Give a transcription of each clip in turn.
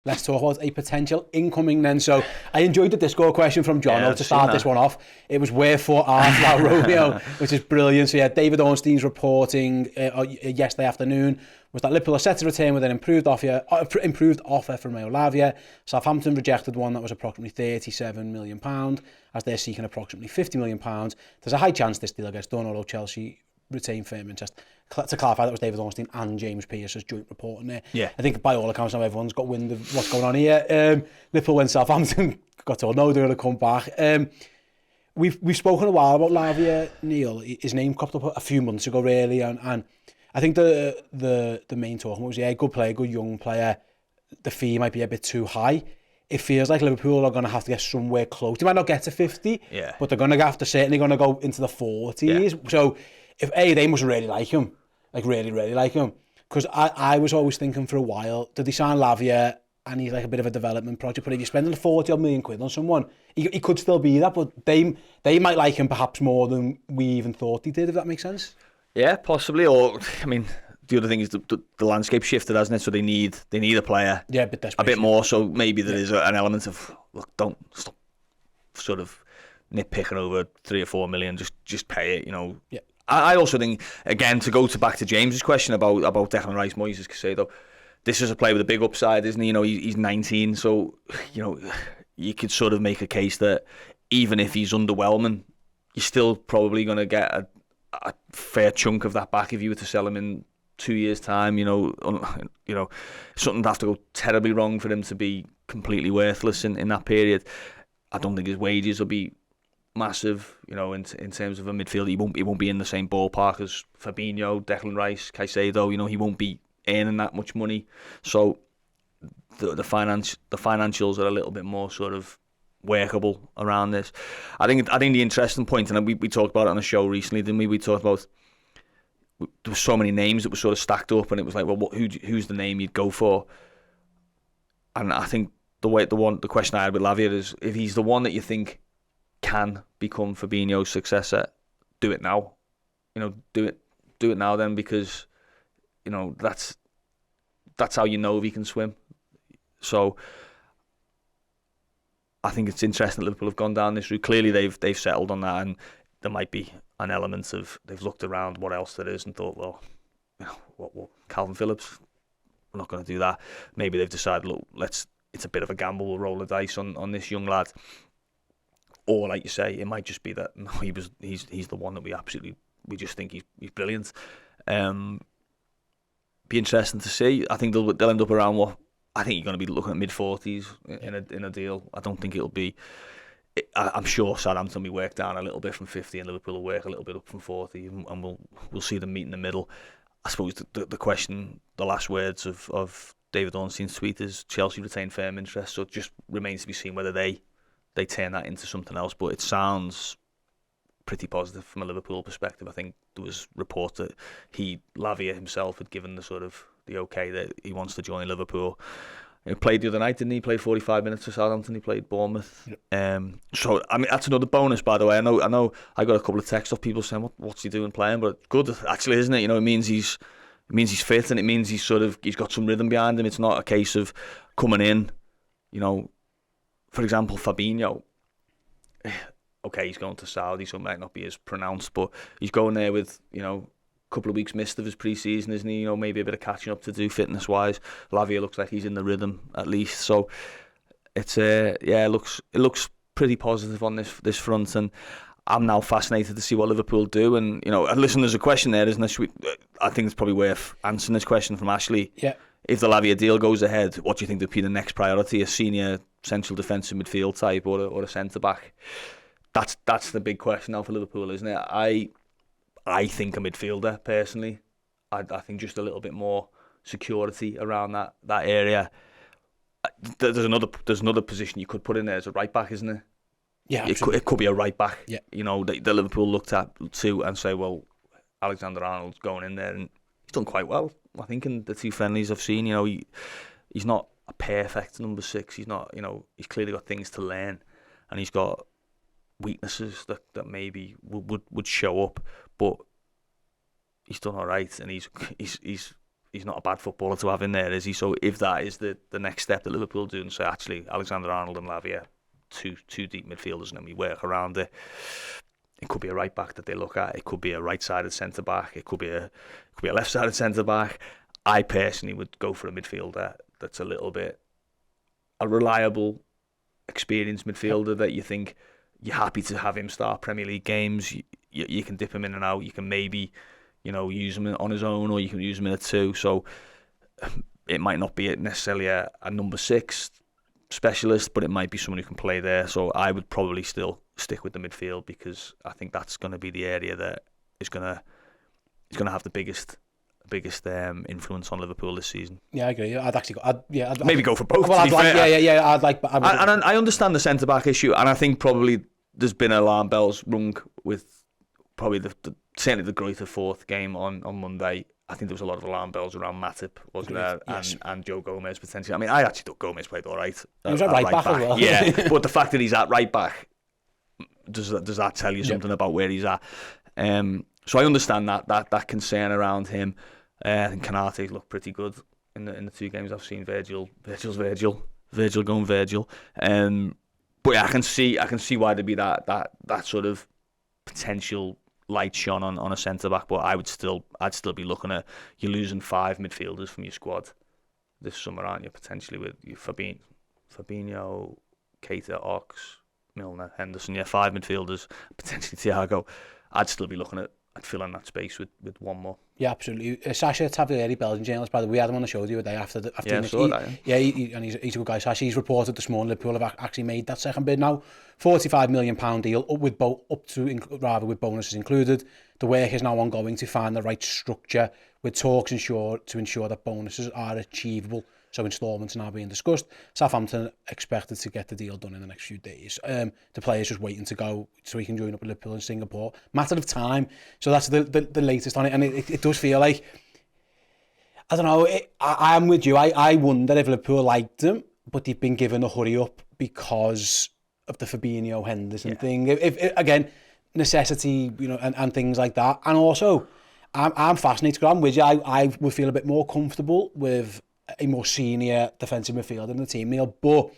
let's talk about a potential incoming then. So I enjoyed the Discord question from Journo to start this one off. It was wherefore art thou Romeo, which is brilliant. So yeah, David Ornstein's reporting yesterday afternoon was that Liverpool are set to return with an improved offer from Romeo Lavia. Southampton rejected one that was approximately £37 million, as they're seeking approximately £50 million. There's a high chance this deal gets done, although Chelsea retain firm interest. To clarify, that was David Ornstein and James Pearce's joint report in there. Yeah. I think by all accounts now everyone's got wind of what's going on here. Liverpool went Southampton, got told no, they're going to come back. We've spoken a while about Lavia, Neil. His name cropped up a few months ago, really, and I think the main talk was, good player, good young player. The fee might be a bit too high. It feels like Liverpool are going to have to get somewhere close. They might not get to 50, but they're going to have to certainly going to go into the 40s. Yeah. So if they must really like him, really like him. Because I was always thinking for a while, did they sign Lavia and he's like a bit of a development project, but if you're spending 40 odd million quid on someone, he could still be that, but they might like him perhaps more than we even thought they did, if that makes sense. Yeah, possibly. Or, I mean, the other thing is the landscape shifted, hasn't it? So they need a player a bit more. So maybe there is an element of, look, don't stop sort of nitpicking over 3 or 4 million. Just pay it, you know. Yeah. I also think, again, to go back to James's question about Declan Rice, Moises Caicedo, this is a player with a big upside, isn't he? You know, he's 19, so you know you could sort of make a case that even if he's underwhelming, you're still probably going to get a fair chunk of that back if you were to sell him in 2 years' time. You know, something would have to go terribly wrong for him to be completely worthless in that period. I don't think his wages will be massive, you know, in terms of a midfielder. He won't be in the same ballpark as Fabinho, Declan Rice, Caicedo. You know, he won't be earning that much money. So the financials are a little bit more sort of workable around this. I think the interesting point, and we talked about it on a show recently, didn't we? We talked about there were so many names that were sort of stacked up, and it was like, well, who's the name you'd go for? And I think the question I had with Lavia is, if he's the one that you think can become Fabinho's successor, do it now. You know, do it now then, because you know that's how you know if he can swim. So I think it's interesting that Liverpool have gone down this route. Clearly they've settled on that, and there might be an element of they've looked around what else there is and thought, well, you know, what Calvin Phillips, we're not going to do that. Maybe they've decided, look, it's a bit of a gamble, we'll roll the dice on this young lad. Or like you say, it might just be that no, he's the one that we just think he's brilliant. Be interesting to see. I think they'll end up around what I think you're going to be looking at mid-40s in a deal. I don't think it'll be. I'm sure Southampton will be worked down a little bit from 50, and Liverpool will work a little bit up from 40, and we'll see them meet in the middle. I suppose the question, the last words of David Ornstein's tweet is Chelsea retain firm interest, so it just remains to be seen whether they turn that into something else. But it sounds pretty positive from a Liverpool perspective. I think there was report that Lavia himself had given the sort of the okay that he wants to join Liverpool. He played the other night, didn't he? He played 45 minutes for Southampton. He played Bournemouth. Yep. So I mean, that's another bonus, by the way. I know. I got a couple of texts off people saying, "What's he doing playing?" But good, actually, isn't it? You know, it means he's fit, and it means he's got some rhythm behind him. It's not a case of coming in, you know. For example, Fabinho. Okay, he's going to Saudi, so it might not be as pronounced, but he's going there with, you know, a couple of weeks missed of his pre-season, isn't he? You know, maybe a bit of catching up to do fitness-wise. Lavia looks like he's in the rhythm at least, so it's it looks pretty positive on this front, and I'm now fascinated to see what Liverpool do. And you know, listen, there's a question there, isn't there? I think it's probably worth answering this question from Ashley. Yeah. If the Lavia deal goes ahead, what do you think would be the next priority? A senior central defensive midfield type, or a centre back? That's the big question now for Liverpool, isn't it? I think a midfielder, personally. I think just a little bit more security around that area. There's another position you could put in there as a right back, isn't it? Yeah, it could be a right back. Yeah. You know, the Liverpool looked at too and say, well, Alexander-Arnold's going in there and he's done quite well. I think in the two friendlies I've seen, you know, he's not a perfect number 6. He's not, you know, he's clearly got things to learn, and he's got weaknesses that maybe would show up, but he's done all right, and he's not a bad footballer to have in there, is he? So if that is the next step that Liverpool do, and say actually Alexander-Arnold and Lavia, two deep midfielders, and then we work around it. It could be a right back that they look at. It could be a right-sided centre back. It could be a left-sided centre back. I personally would go for a midfielder that's a little bit a reliable, experienced midfielder that you think you're happy to have him start Premier League games. You can dip him in and out. You can maybe, use him on his own, or you can use him in a 2. So it might not be necessarily a number 6 specialist, but it might be someone who can play there. So I would probably still stick with the midfield, because I think that's going to be the area that is going to have the biggest influence on Liverpool this season. Yeah, I agree. I'd maybe go for both. Well, I understand the centre back issue, and I think probably there's been alarm bells rung with probably certainly the Greuther fourth game on Monday. I think there was a lot of alarm bells around Matip, wasn't there? Yes. And Joe Gomez potentially. I mean, I actually thought Gomez played all right. He was at right back as well. Yeah, but the fact that he's at right back, does that tell you something about where he's at? So I understand that concern around him. I think Kanate looked pretty good in the 2 games I've seen. Virgil going Virgil. But yeah, I can see why there'd be that sort of potential light shone on a centre back. But I'd still be looking at, you're losing 5 midfielders from your squad this summer, aren't you? Potentially with Fabinho, Keita, Ox, Milner, Henderson. Yeah, 5 midfielders, potentially Thiago. I'd still be looking at filling that space with one more. Yeah, absolutely. Sasha Taglieri, Belgian journalist, by the way, we had him on the show the other day after I saw that. Yeah, and he's a good guy. Sasha, he's reported this morning Liverpool have actually made that second bid now. £45 million deal, with bonuses included. The work is now ongoing to find the right structure, with talks to ensure that bonuses are achievable. So instalments are now being discussed. Southampton expected to get the deal done in the next few days. The player's just waiting to go so he can join up with Liverpool in Singapore. Matter of time. So that's the latest on it. And it does feel like, I don't know, I'm with you. I wonder if Liverpool liked him, but they've been given a hurry up because of the Fabinho Henderson thing. If again, necessity, and things like that. And also, I'm fascinated because I'm with you. I would feel a bit more comfortable with a more senior defensive midfielder in the team, Neil. But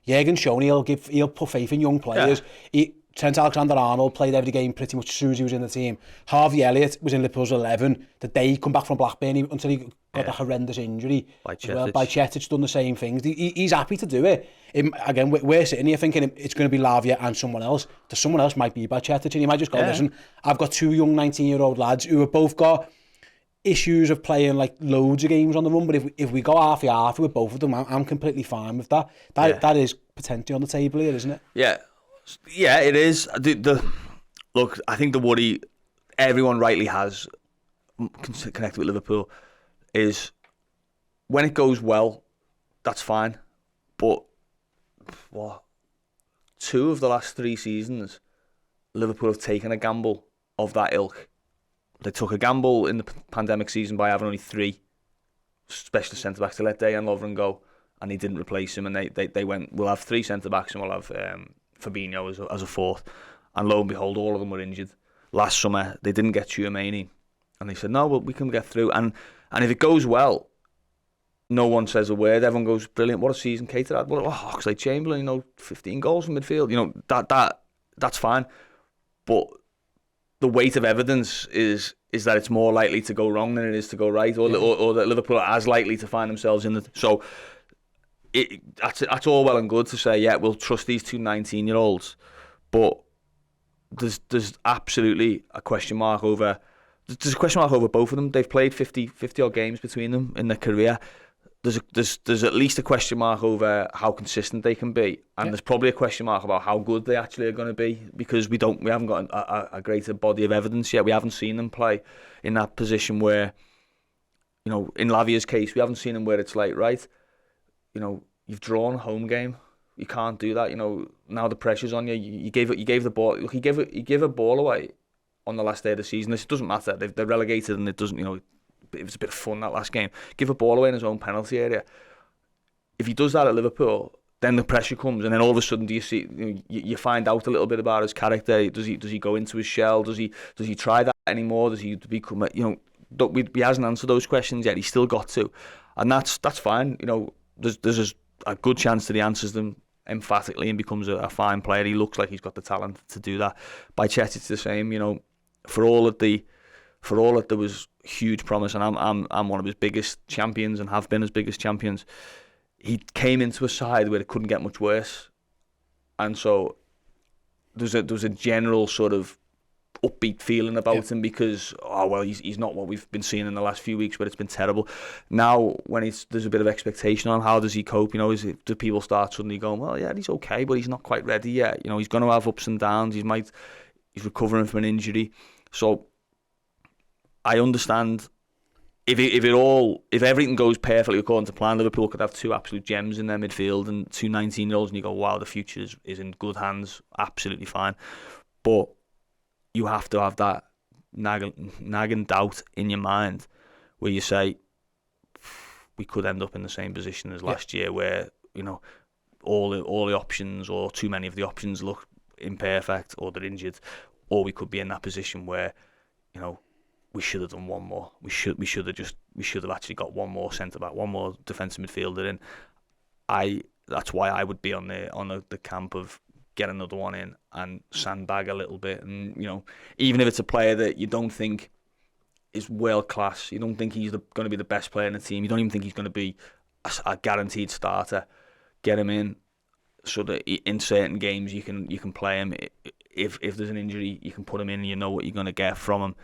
Jurgen's shown he'll put faith in young players. Yeah. Trent Alexander-Arnold played every game pretty much as soon as he was in the team. Harvey Elliott was in Liverpool's 11 the day he come back from Blackburn until he got a horrendous injury. By Chetic done the same things. He's happy to do it. Again, we're sitting here thinking it's going to be Lavia and someone else. Someone else might be by Chetic, and he might just go, listen, I've got 2 young 19-year-old lads who have both got issues of playing like loads of games on the run, but if we go half with both of them, I'm completely fine with that. That is potentially on the table here, isn't it? Yeah, it is. Look, I think the worry everyone rightly has connected with Liverpool is when it goes well, that's fine. But 2 of the last 3 seasons, Liverpool have taken a gamble of that ilk. They took a gamble in the pandemic season by having only 3 specialist centre-backs to let Day and Lovren go, and they didn't replace him, and they went, we'll have 3 centre-backs and we'll have Fabinho as a 4th. And lo and behold, all of them were injured. Last summer, they didn't get Tchouaméni, and they said, no, well, we can get through. And if it goes well, no one says a word. Everyone goes, brilliant, what a season Keita had. Oxlade-Chamberlain, 15 goals from midfield. That's fine. But the weight of evidence is that it's more likely to go wrong than it is to go right, or that Liverpool are as likely to find themselves in the... So that's all well and good to say, yeah, we'll trust these 2 19-year-olds, but there's absolutely a question mark over... There's a question mark over both of them. They've played 50 odd games between them in their career. There's at least a question mark over how consistent they can be, and there's probably a question mark about how good they actually are going to be, because we haven't got a greater body of evidence yet. We haven't seen them play in that position where, in Lavia's case, we haven't seen him where it's like, right, you've drawn a home game, you can't do that. Now the pressure's on you. You gave the ball. Look, he gave a ball away on the last day of the season. This doesn't matter. They're relegated, and it doesn't. It was a bit of fun that last game. Give a ball away in his own penalty area. If he does that at Liverpool, then the pressure comes, and then all of a sudden, do you see? You find out a little bit about his character. Does he go into his shell? Does he try that anymore? Does he become? he hasn't answered those questions yet. He's still got to, and that's fine. You know, there's a good chance that he answers them emphatically and becomes a fine player. He looks like he's got the talent to do that. By Chet, it's the same. You know, for all that there was huge promise, and I'm one of his biggest champions and have been his biggest champions. He came into a side where it couldn't get much worse, and so there was a general sort of upbeat feeling about him because he's not what we've been seeing in the last few weeks where it's been terrible. Now when there's a bit of expectation on how does he cope, you know, do people start suddenly going, well, yeah, he's okay, but he's not quite ready yet. You know, he's going to have ups and downs. He's recovering from an injury, so I understand. If everything goes perfectly according to plan, Liverpool could have two absolute gems in their midfield and two 19-year-olds, and you go, wow, the future is in good hands, absolutely fine. But you have to have that nagging doubt in your mind where you say, we could end up in the same position as last year where, you know, all the options or too many of the options look imperfect or they're injured, or we could be in that position where, you know, we should have done one more. We should have actually got one more centre back, one more defensive midfielder in. That's why I would be on the camp of get another one in and sandbag a little bit. And, you know, even if it's a player that you don't think is world class, you don't think he's going to be the best player in the team, you don't even think he's going to be a guaranteed starter, get him in so that in certain games you can play him. If there's an injury, you can put him in and you know what you're going to get from him.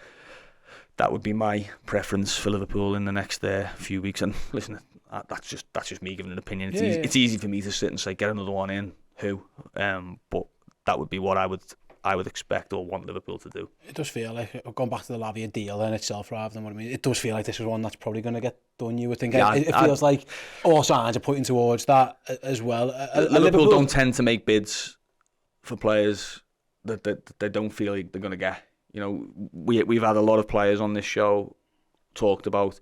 That would be my preference for Liverpool in the next few weeks. And listen, that's just me giving an opinion. It's easy for me to sit and say get another one in. Who? But that would be what I would expect or want Liverpool to do. It does feel like, going back to the Lavia deal in itself rather than what I mean, it does feel like this is one that's probably going to get done, you would think. Yeah, it feels like all signs are pointing towards that as well. Liverpool don't tend to make bids for players that they don't feel like they're going to get. You know, we've had a lot of players on this show talked about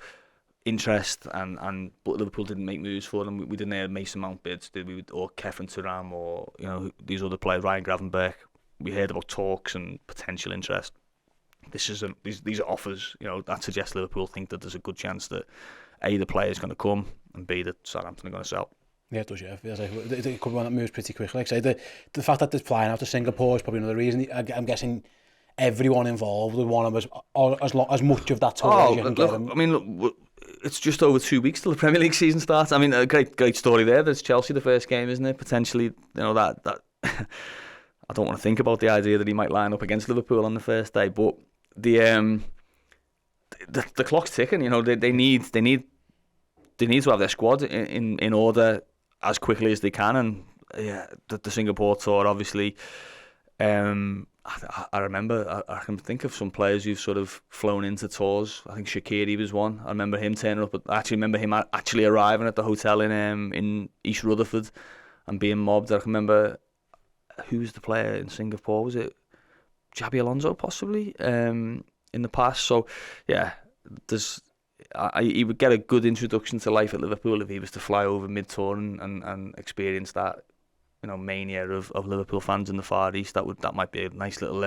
interest, but Liverpool didn't make moves for them. We didn't hear Mason Mount bids, did we? Or Kefren Turam, or, you know, these other players, Ryan Gravenberch. We heard about talks and potential interest. These are offers. You know, that suggests Liverpool think that there's a good chance that A, the player is going to come, and B, that Southampton are going to sell. Yeah, it does, yeah. It feels like it could be one that moves pretty quickly. Like I say, the fact that they're flying out to Singapore is probably another reason. I'm guessing everyone involved would want them as much of that tour as you can get them. I mean, look, it's just over 2 weeks till the Premier League season starts. I mean, a great story there. There's Chelsea, the first game, isn't it? Potentially, you know, that I don't want to think about the idea that he might line up against Liverpool on the first day, but the clock's ticking. You know, they need to have their squad in order as quickly as they can, and yeah, the Singapore tour obviously. I remember, I can think of some players who've sort of flown into tours. I think Shaqiri was one. I remember him turning up. I actually remember him actually arriving at the hotel in East Rutherford and being mobbed. I can remember, who was the player in Singapore? Was it Xabi Alonso possibly in the past? So yeah, he would get a good introduction to life at Liverpool if he was to fly over mid-tour and experience that, you know, mania of Liverpool fans in the Far East. That might be a nice little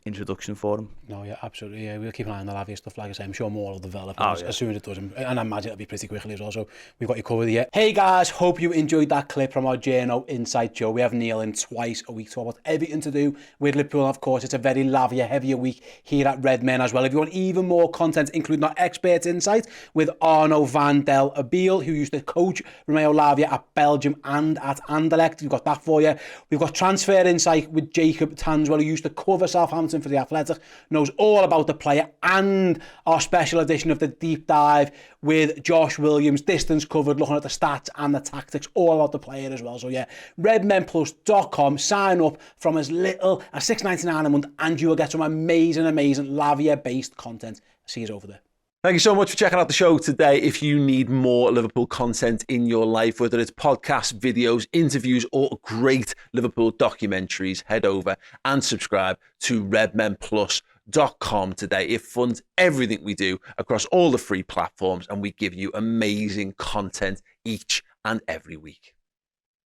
introduction for them. No, yeah, absolutely. Yeah, we'll keep an eye on the Lavia stuff. Like I say, I'm sure more will develop as soon as it does, and I imagine it'll be pretty quickly as well. So we've got you covered here. Hey guys, hope you enjoyed that clip from our Journo Insight show. We have Neil in twice a week to talk about everything to do with Liverpool. Of course, it's a very Lavia heavier week here at Redmen as well. If you want even more content, including our expert insight with Arno van der Abel, who used to coach Romeo Lavia at Belgium and at Anderlecht, we've got that for you. We've got transfer insight with Jacob Tanswell, who used to cover Southampton for the Athletic, knows all about the player, and our special edition of the deep dive with Josh Williams, distance covered, looking at the stats and the tactics, all about the player as well. So yeah, redmenplus.com, sign up from as little as $6.99 a month and you will get some amazing Lavia based content. See you over there. Thank you so much for checking out the show today. If you need more Liverpool content in your life, whether it's podcasts, videos, interviews, or great Liverpool documentaries, head over and subscribe to redmenplus.com today. It funds everything we do across all the free platforms, and we give you amazing content each and every week.